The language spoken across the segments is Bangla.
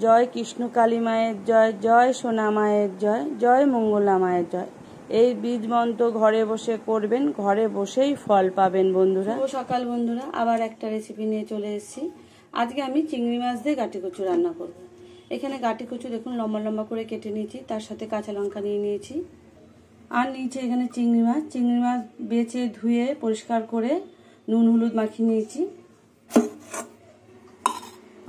জয় কৃষ্ণ কালী মায়ের জয়, জয় সোনা মায়ের জয়, জয় মঙ্গলা মায়ের জয়। এই বীজ মন্ত্র ঘরে বসে করবেন, ঘরে বসেই ফল পাবেন বন্ধুরা। সকাল বন্ধুরা, আবার একটা রেসিপি নিয়ে চলে এসেছি। আজকে আমি চিংড়ি মাছ দিয়ে গাটি কচু রান্না করব। এখানে গাটি কচু দেখুন লম্বা লম্বা করে কেটে নিয়েছি, তার সাথে কাঁচা লঙ্কা নিয়ে নিয়েছি, আর নিয়েছি এখানে চিংড়ি মাছ। চিংড়ি মাছ বেছে ধুয়ে পরিষ্কার করে নুন হলুদ মাখিয়ে নিয়েছি।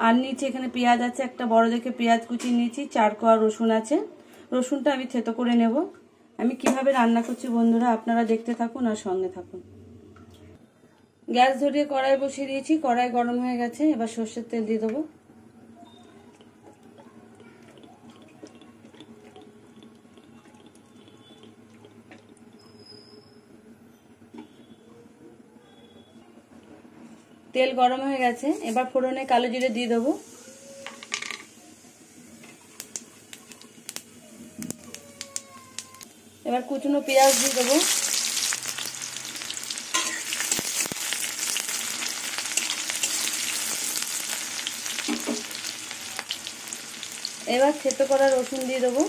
আর নিচে এখানে পেঁয়াজ আছে, একটা বড় দেখে পেঁয়াজ কুচিয়ে নিয়েছি, 4 কোয়া রসুন আছে। রসুনটা আমি থেতো করে নেব। আমি কিভাবে রান্না করছি বন্ধুরা আপনারা দেখতে থাকুন আর সঙ্গে থাকুন। গ্যাস ধরিয়ে কড়াই বসিয়ে দিয়েছি, কড়াই গরম হয়ে গেছে। এবার সর্ষের তেল দিয়ে দেবো। তেল গরম হয়ে গেছে, এবার ফোড়নে কালো জিরে দিয়ে দেবো। এবার কুচনো পেঁয়াজ দিয়ে দেবো। এবার থেতো করা রসুন দিয়ে দেবো।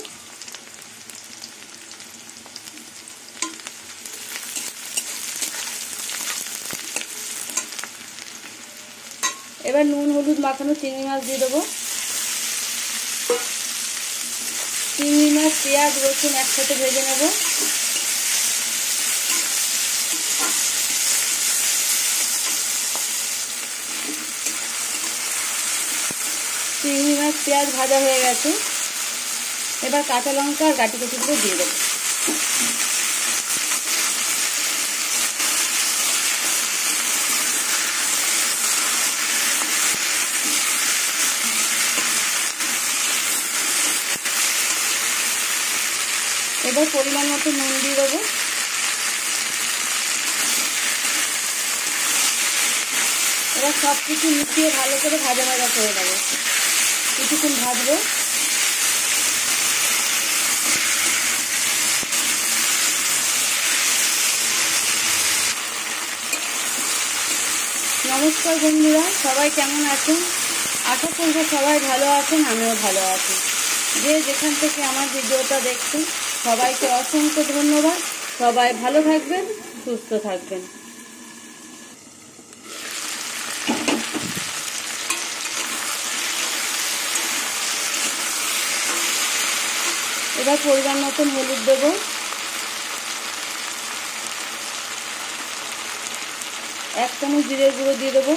এবার নুন হলুদ মাখানো চিংড়ি মাছ দিয়ে দেবো। চিংড়ি মাছ পেঁয়াজ রসুন একসাথে ভেজে নেব। চিংড়ি মাছ পেঁয়াজ ভাজা হয়ে গেছে, এবার কাঁচা লঙ্কা আর গাটি কচুগুলো দিয়ে দেবো। এবার পরিমাণ মতো নুন দিয়ে দেবো। এবার সব কিছু মিশিয়ে ভালো করে ভাজা ভাজা করে দেবো। কিছুক্ষণ ভাজবো। নমস্কার বন্ধুরা, সবাই কেমন আছেন? আশা করবো সবাই ভালো আছেন, আমিও ভালো আছি। যে যেখান থেকে আমার ভিডিওটা দেখছেন সবাইকে অসংখ্য ধন্যবাদ। সবাই ভালো থাকবেন, সুস্থ থাকবেন। এবার পরিমাণ মতন হলুদ দেবো। এক চামচ জিরের গুঁড়ো দিয়ে দেবো।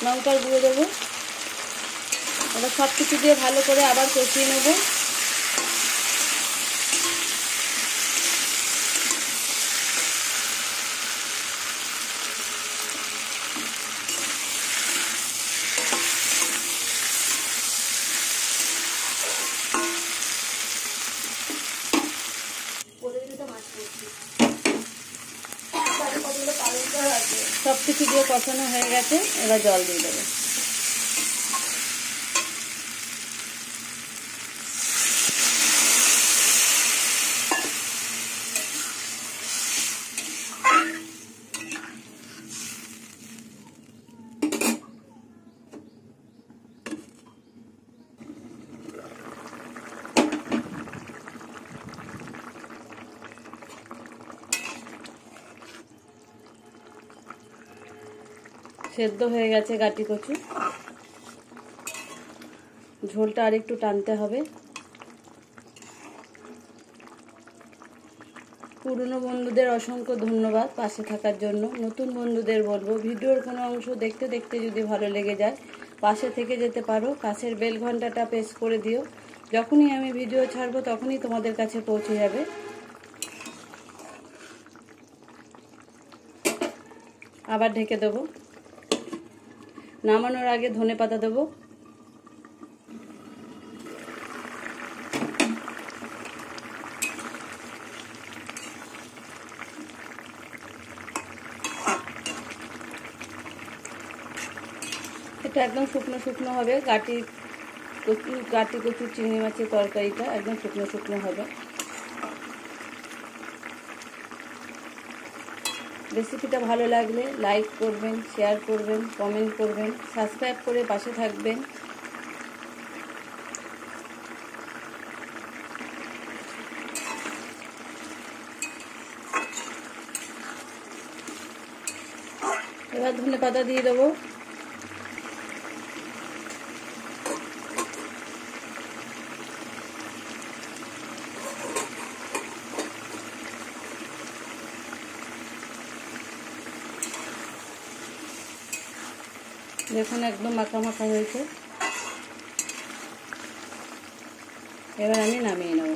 লঙ্কার গুঁড়ো দেবো। এবার সব কিছু দিয়ে ভালো করে আবার কষিয়ে নেব। সব কিছু দিয়ে কষানো হয়ে গেছে, এবার জল দিয়ে দেবো। সেদ্ধ হয়ে গেছে গাটি কচু। ঝোলটা আর একটু টানতে হবে। পুরনো বন্ধুদের অসংখ্য ধন্যবাদ পাশে থাকার জন্য। নতুন বন্ধুদের বলবো ভিডিওর কোনো অংশ দেখতে দেখতে যদি ভালো লেগে যায় পাশে থেকে যেতে পারো, পাশের বেল ঘন্টাটা প্রেস করে দিও। যখনই আমি ভিডিও ছাড়বো তখনই তোমাদের কাছে পৌঁছে যাবে। আবার ঢেকে দেবো। নামানোর আগে ধনেপাতা দেবো। এটা একদম শুকনো শুকনো হবে। গাটি কচু চিংড়ি মাছের তরকারিটা একদম শুকনো শুকনো হবে। রেসিপিটা ভালো লাগলে লাইক করবেন, শেয়ার করবেন, কমেন্ট করবেন, সাবস্ক্রাইব করে পাশে থাকবেন। এবার ধনেপাতা দিয়ে দেবো। দেখুন একদম মাখা মাখা হয়েছে। এবার আমি নামিয়ে নেব।